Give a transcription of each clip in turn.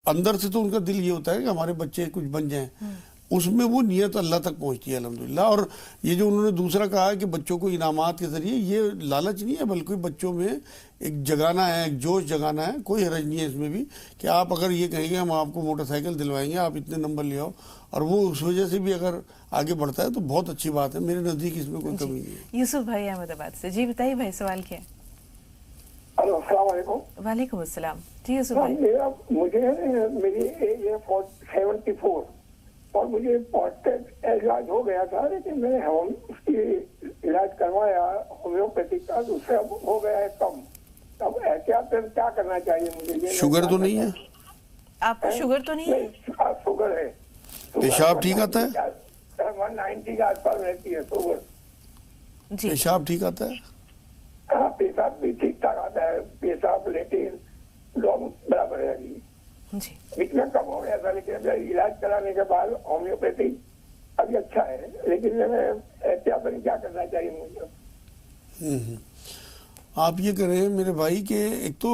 اندر سے تو ان کا دل یہ ہوتا ہے کہ ہمارے بچے کچھ بن جائیں، اس میں وہ نیت اللہ تک پہنچتی ہے الحمدللہ. اور یہ جو انہوں نے دوسرا کہا کہ بچوں کو انعامات کے ذریعے، یہ لالچ نہیں ہے بلکہ بچوں میں ایک جگانا ہے، ایک جوش جگانا ہے. کوئی حرج نہیں ہے اس میں بھی کہ آپ اگر یہ کہیں گے ہم آپ کو موٹر سائیکل دلوائیں گے، آپ اتنے نمبر لے آؤ، اور وہ اس وجہ سے بھی اگر آگے بڑھتا ہے تو بہت اچھی بات ہے. میرے نزدیک اس میں کوئی کمی نہیں ہے. یوسف بھائی احمد آباد سے. جی بتائیے بھائی، سوال کیا ہے؟ ہلو، السلام علیکم. وعلیکم السلام. جی یوسف بھائی. مجھے میری ایج ہے 74 اور مجھے پروسٹیٹ علاج ہو گیا تھا، لیکن میں نے اس کی علاج کروایا ہومیوپیتھی کا، تو اس سے اب ہو گیا ہے کم. اب احتیاط کیا کرنا چاہیے مجھے؟ شوگر تو نہیں ہے آپ کو؟ شوگر تو نہیں ہے؟ شوگر ہے. پیشاب ٹھیک آتا ہے؟ 190 کے آس پاس رہتی ہے شوگر. جی. پیشاب ٹھیک آتا ہے؟ ہاں، پیشاب بھی ٹھیک ٹھاک آتا ہے. پیشاب لیٹرین لوگ برابر ہے. جی. اتنا کم ہو گیا تھا، لیکن علاج کرانے کے بعد ہومیوپیتھی ابھی اچھا ہے. لیکن میں احتیاط کیا کرنا چاہیے مجھے؟ آپ یہ کریں میرے بھائی کہ ایک تو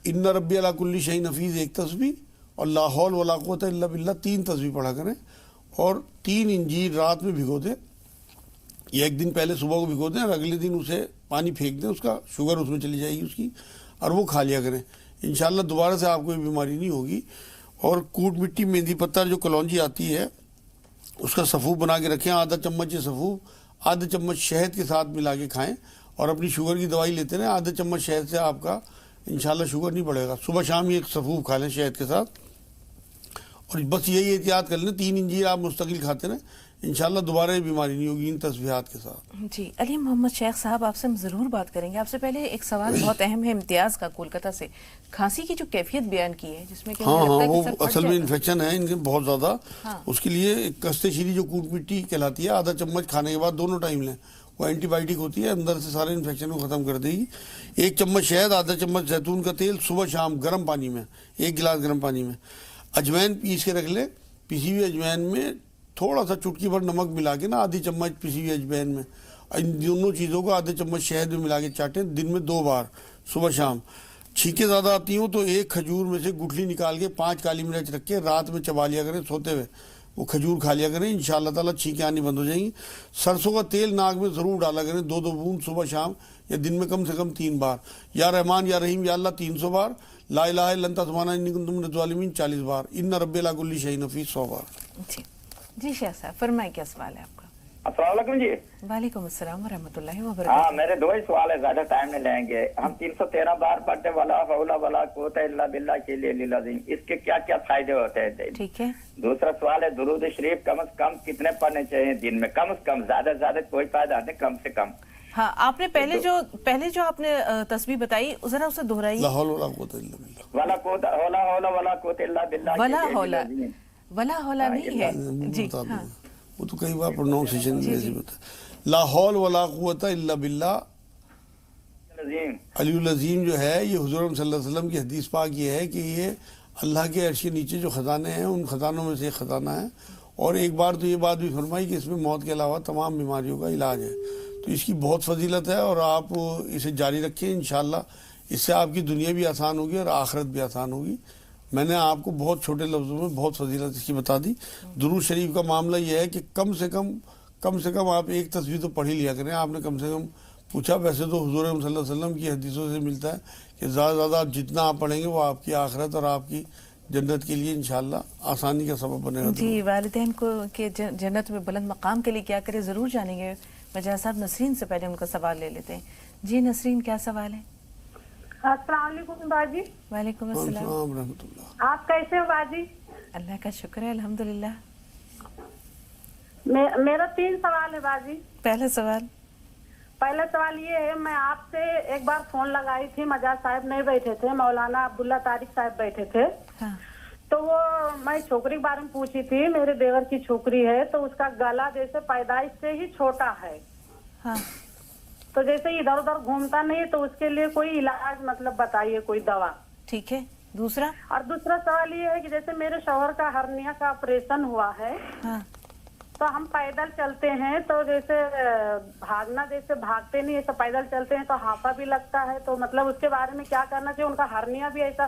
ان ربی علی کل شیء حفیظ ایک تسبیح، اور لا حول ولا قوت الا باللہ 3 تسبیح پڑھا کریں، اور 3 انجیر رات میں بھگو دیں، یا ایک دن پہلے صبح کو بھگو دیں اور اگلے دن اسے پانی پھینک دیں، اس کا شوگر اس میں چلی جائے گی اس کی، اور وہ کھا لیا کریں. انشاءاللہ دوبارہ سے آپ کو یہ بیماری نہیں ہوگی. اور کوٹ مٹی مہندی پتہ جو کلونجی آتی ہے اس کا سفوف بنا کے رکھیں، آدھا چمچ سفوف آدھا چمچ شہد کے ساتھ ملا کے کھائیں، اور اپنی شوگر کی دوائی لیتے رہیں. آدھا چمچ شہد سے آپ کا انشاءاللہ شوگر نہیں بڑھے گا. صبح شام یہ ایک سفوف کھا لیں شہد کے ساتھ، اور بس یہی احتیاط کر لیں. 3 انجیر آپ مستقل کھاتے رہیں، انشاءاللہ دوبارہ یہ بیماری نہیں ہوگی ان تسبیحات کے ساتھ. جی. علی محمد شیخ صاحب، آپ سے ہم ضرور بات کریں گے. آپ سے پہلے ایک سوال بہت اہم ہے امتیاز کا کولکتہ سے. کھانسی کی جو کیفیت بیان کی ہے جس میں کہ ہاں وہ اصل میں انفیکشن ہے ان کے بہت زیادہ. ہاں. اس کے لیے کستے شیری جو کوٹ مٹی کہلاتی ہے، آدھا چمچ کھانے کے بعد دونوں ٹائم لیں. وہ اینٹی بائیوٹک ہوتی ہے، اندر سے سارے انفیکشن کو ختم کر دے گی. 1 چمچ شہد، آدھا چمچ زیتون کا تیل صبح شام گرم پانی میں، 1 گلاس گرم پانی میں. اجوائن پیس کے رکھ لیں، پیسی ہوئی اجوائن میں تھوڑا سا چٹکی بھر نمک ملا کے نا، آدھی چمچ پیسی ہوئی اجوائن میں ان دونوں چیزوں کو آدھے چمچ شہد میں ملا کے چاٹیں، دن میں 2 بار صبح شام. چھینکیں زیادہ آتی ہوں تو 1 کھجور میں سے گٹھلی نکال کے 5 کالی مرچ رکھ کے رات میں چبا لیا کریں سوتے ہوئے، وہ کھجور کھا لیا کریں، انشاءاللہ تعالیٰ چھینکیں آنی بند ہو جائیں گی. سرسوں کا تیل ناک میں ضرور ڈالا کریں، 2 بوند صبح شام، یا دن میں کم سے کم 3 بار. یا رحمان یا رحیم یا اللہ 300 بار. لا الہ الا انت سبحانک انی کنت من الظالمین 40 بار. ان ربی علی کل شیء حفیظ 100 بار. جی. جی شیخ صاحب فرمائیں، کیا سوال ہے آپ کا؟ السلام علیکم جی. وعلیکم السلام ورحمۃ اللہ ہاں، وبرکاتہ. میرے 2 ہی سوال ہے، زیادہ ٹائم نہیں لیں گے. ہم 313 بار پڑھتے ولا حول ولا قوت الا باللہ کے لیے العظیم، اس کے کیا کیا فائدے ہوتے ہیں؟ ٹھیک ہے. دوسرا سوال ہے، درود شریف کم از کم کتنے پڑھنے چاہیے دن میں؟ کم از کم، زیادہ سے زیادہ کوئی فائدہ نہیں، کم سے کم. ہاں، آپ نے پہلے جو آپ نے تسبیح بتائی ذرا اسے دہرائیے. لا حول ولا قوت الا باللہ. ولا قوت ولا حول ولا قوت الا باللہ ولا حولا نہیں ہے. جی ہاں، وہ تو کئی بار پروناؤنسیشن میں ایسی ہوتا ہے. لا حول ولا قوت الا باللہ علی العظیم جو ہے، یہ حضور صلی اللہ علیہ وسلم کی حدیث پاک یہ ہے کہ یہ اللہ کے عرش کے نیچے جو خزانے ہیں ان خزانوں میں سے ایک خزانہ ہے. اور ایک بار تو یہ بات بھی فرمائی کہ اس میں موت کے علاوہ تمام بیماریوں کا علاج ہے. تو اس کی بہت فضیلت ہے، اور آپ اسے جاری رکھیں. انشاءاللہ اس سے آپ کی دنیا بھی آسان ہوگی اور آخرت بھی آسان ہوگی. میں نے آپ کو بہت چھوٹے لفظوں میں بہت فضیلت اس کی بتا دی. درود شریف کا معاملہ یہ ہے کہ کم سے کم آپ 1 تسبیح تو پڑھ ہی لیا کریں. آپ نے کم سے کم پوچھا، ویسے تو حضور صلی اللہ علیہ وسلم کی حدیثوں سے ملتا ہے کہ زیادہ سے زیادہ آپ جتنا آپ پڑھیں گے وہ آپ کی آخرت اور آپ کی جنت کے لیے انشاءاللہ آسانی کا سبب بنے گا. جی، والدین کو کہ جنت میں بلند مقام کے لیے کیا کرے ضرور جانیں گے. مجاز صاحب نسرین سے پہلے ان کا سوال لے لیتے ہیں. جی نسرین، کیا سوال ہے؟ السلام علیکم باجی. وعلیکم السلام ورحمۃ اللہ. آپ کیسے ہو باجی؟ اللہ کا شکر ہے الحمدللہ. میرا 3 سوال ہے باجی. پہلا سوال یہ ہے، میں آپ سے ایک بار فون لگائی تھی، مجاز صاحب نہیں بیٹھے تھے، مولانا عبداللہ طارق صاحب بیٹھے تھے. ہاں. تو وہ میں چھوکری کے بارے میں پوچھی تھی. میرے دیور کی چھوکری ہے تو اس کا گلا جیسے پیدائش سے ہی چھوٹا ہے. ہاں. تو جیسے ادھر ادھر گھومتا نہیں، تو اس کے لیے کوئی علاج مطلب بتائیے، کوئی دوا. ٹھیک ہے. دوسرا سوال یہ ہے کہ جیسے میرے شوہر کا ہرنیا کا آپریشن ہوا ہے. ہاں. تو ہم پیدل چلتے ہیں، تو جیسے بھاگنا جیسے بھاگتے نہیں ایسا پیدل چلتے ہیں تو ہاپا بھی لگتا ہے. تو مطلب اس کے بارے میں کیا کرنا چاہیے؟ ان کا ہرنیا بھی ایسا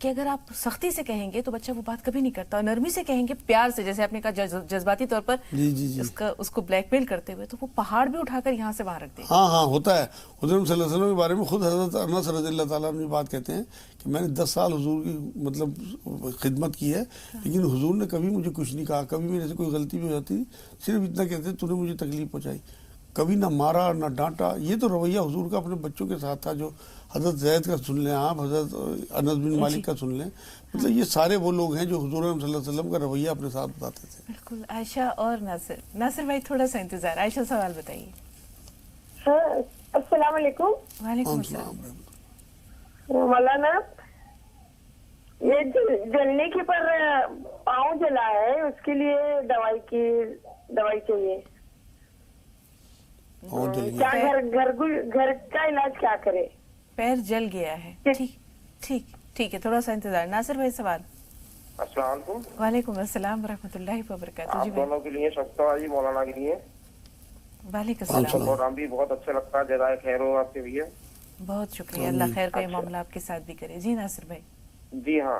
کہ اگر آپ سختی سے کہیں گے تو بچہ وہ بات کبھی نہیں کرتا, اور نرمی سے کہیں گے, پیار سے, جیسے آپ نے کہا جذباتی طور پر اس کو بلیک میل کرتے ہوئے, تو وہ پہاڑ بھی اٹھا کر یہاں سے وہاں رکھ دیں. ہاں ہوتا ہے. حضور صلی اللہ علیہ وسلم کے بارے میں خود حضرت انس رضی اللہ تعالیٰ عنہ بات کہتے ہیں کہ میں نے 10 سال حضور کی مطلب خدمت کی ہے, لیکن حضور نے کبھی مجھے کچھ نہیں کہا, کبھی میرے سے کوئی غلطی بھی ہو جاتی, صرف اتنا کہتے تو نے مجھے تکلیف پہنچائی, کبھی نہ مارا نہ ڈانٹا. یہ تو رویہ حضور کا اپنے بچوں کے ساتھ تھا. جو حضرت زید کا سن لیں آپ, حضرت انس بن مالک کا سن لیں, مطلب یہ سارے وہ لوگ ہیں جو حضور صلی اللہ علیہ وسلم کا رویہ اپنے ساتھ بتاتے تھے. بالکل. عائشہ اور ناصر بھائی تھوڑا سا انتظار. عائشہ سوال بتائیے. السلام علیکم. وعلیکم السلام. مولانا, یہ جلنے کے پر پاؤں جلا ہے, اس کے لیے دوائی چاہیے. کیا گھر کا علاج کیا کرے؟ پیر جل گیا ہے. ٹھیک ہے, تھوڑا سا انتظار. ناصر بھائی سوال. السلام علیکم. وعلیکم السلام ورحمۃ اللہ وبرکاتہ. آپ دونوں کے لیے شکریہ جی, مولانا کے لیے. وعلیکم السلام. اور ہم بھی بہت اچھا لگتا ہے, جزائے خیر ہو آپ کے لیے. بہت شکریہ, اللہ خیر کا یہ معاملہ آپ کے ساتھ بھی کرے. جی ناصر بھائی. جی ہاں,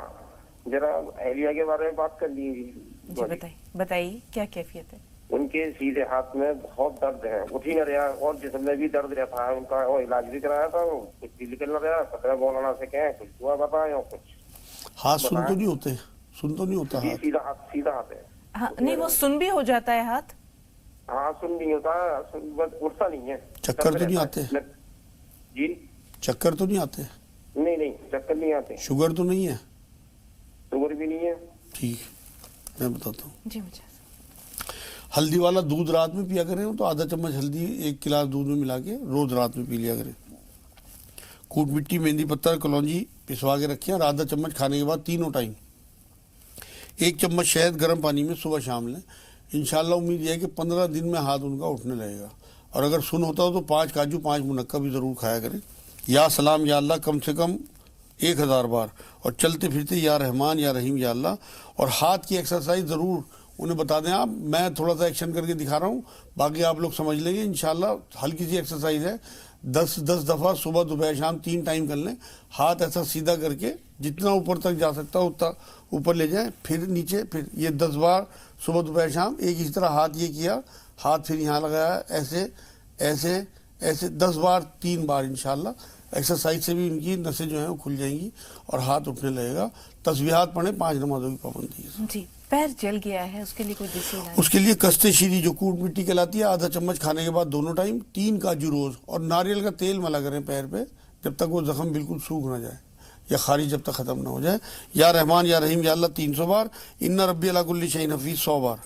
ذرا اہلیہ کے بارے میں بات کر لیجیے. جی بتائیے کیا کیفیت ہے؟ ان کے سیدھے ہاتھ میں بہت درد ہے, اٹھ ہی نہ رہا, اور جسم میں بھی درد رہتا ہے. ان کا وہ علاج بھی کرایا تھا, کچھ بھی نکل نہ رہا. پتہ ہے مولانا سے کہیں کچھ ہوا بتائیں, اور کچھ ہاتھ سن تو نہیں ہوتے, سن تو نہیں ہوتا. سیدھا ہاتھ ہے. ہاں نہیں, وہ سن بھی ہو جاتا ہے ہاتھ. ہاں سن نہیں ہوتا, اٹھتا نہیں ہے. چکر تو نہیں آتے؟ جی چکر تو نہیں آتے؟ نہیں چکر نہیں آتے. شوگر تو نہیں ہے؟ شوگر بھی نہیں ہے. ٹھیک, میں بتاتا ہوں. جی مجھے ہلدی والا دودھ رات میں پیا کریں, تو آدھا چمچ ہلدی 1 گلاس دودھ میں ملا کے روز رات میں پی لیا کریں. کوٹ مٹی, مہندی پتر, کلونجی پسوا کے رکھیں, اور آدھا چمچ کھانے کے بعد تینوں ٹائم 1 چمچ شہد گرم پانی میں صبح شام لیں. انشاءاللہ امید یہ ہے کہ 15 دن میں ہاتھ ان کا اٹھنے لگے گا. اور اگر سن ہوتا ہو تو 5 کاجو 5 منقع بھی ضرور کھایا کریں. یا سلام یا اللہ کم سے کم 1000 بار, اور چلتے پھرتے یا رحمان یا رحیم یا اللہ. اور ہاتھ کی ایکسرسائز ضرور انہیں بتا دیں آپ, میں تھوڑا سا ایکشن کر کے دکھا رہا ہوں, باقی آپ لوگ سمجھ لیں گے انشاءاللہ. ہلکی سی ایکسرسائز ہے, 10 دفعہ صبح دوپہر شام 3 ٹائم کر لیں. ہاتھ ایسا سیدھا کر کے جتنا اوپر تک جا سکتا ہو اتنا اوپر لے جائیں, پھر نیچے, پھر یہ 10 بار صبح دوپہر شام. ایک اسی طرح ہاتھ یہ کیا, ہاتھ پھر یہاں لگایا, ایسے ایسے ایسے 10 بار 3 بار. انشاءاللہ ایکسرسائز سے بھی ان کی نسیں جو ہیں وہ کھل جائیں گی اور ہاتھ اٹھنے لگے گا. تسبیحات پڑھیں, 5 نمازوں کی پابندی ہے. جی, پیر جل گیا ہے, اس کے لیے کوئی دیسی علاج؟ اس کے لیے کستے شیری جو کوٹ مٹی کہلاتی ہے, آدھا چمچ کھانے کے بعد دونوں ٹائم, 3 کاجو روز, اور ناریل کا تیل ملا کریں پیر پہ جب تک وہ زخم بالکل سوکھ نہ جائے, یا خارج جب تک ختم نہ ہو جائے. یا رحمان یا رحیم یا اللہ 300 بار. ان ربی علی کل شیء حفیظ 100 بار.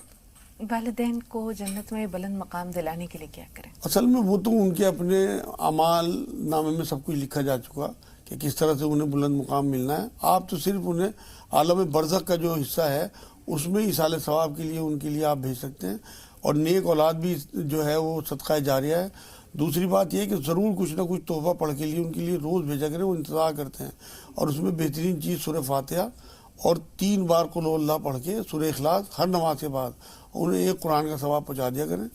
والدین کو جنت میں بلند مقام دلانے کے لیے کیا کریں؟ اصل میں وہ تو ان کے اپنے اعمال نامے میں سب کچھ لکھا جا چکا کہ کس طرح سے انہیں بلند مقام ملنا ہے. آپ تو صرف انہیں عالم برزخ کا جو حصہ ہے اس میں ایصال ثواب کے لیے ان کے لیے آپ بھیج سکتے ہیں, اور نیک اولاد بھی جو ہے وہ صدقہ جاریہ ہے. دوسری بات یہ کہ ضرور کچھ نہ کچھ تحفہ پڑھ کے لیے ان کے لیے روز بھیجا کریں, وہ انتظار کرتے ہیں. اور اس میں بہترین چیز سورہ فاتحہ اور 3 بار قل هو اللہ پڑھ کے سورہ اخلاص ہر نماز کے بعد انہیں 1 قرآن کا ثواب پہنچا دیا کریں.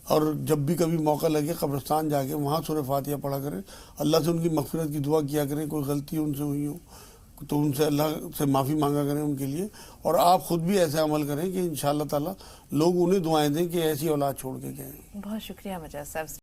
اور جب بھی کبھی موقع لگے قبرستان جا کے وہاں سورہ فاتحہ پڑھا کریں. اللہ سے ان کی مغفرت کی دعا کیا کریں, کوئی غلطی ان سے ہوئی ہو تو ان سے اللہ سے معافی مانگا کریں ان کے لیے. اور آپ خود بھی ایسے عمل کریں کہ انشاءاللہ تعالی لوگ انہیں دعائیں دیں کہ ایسی اولاد چھوڑ کے گئے. بہت شکریہ مجاز صاحب.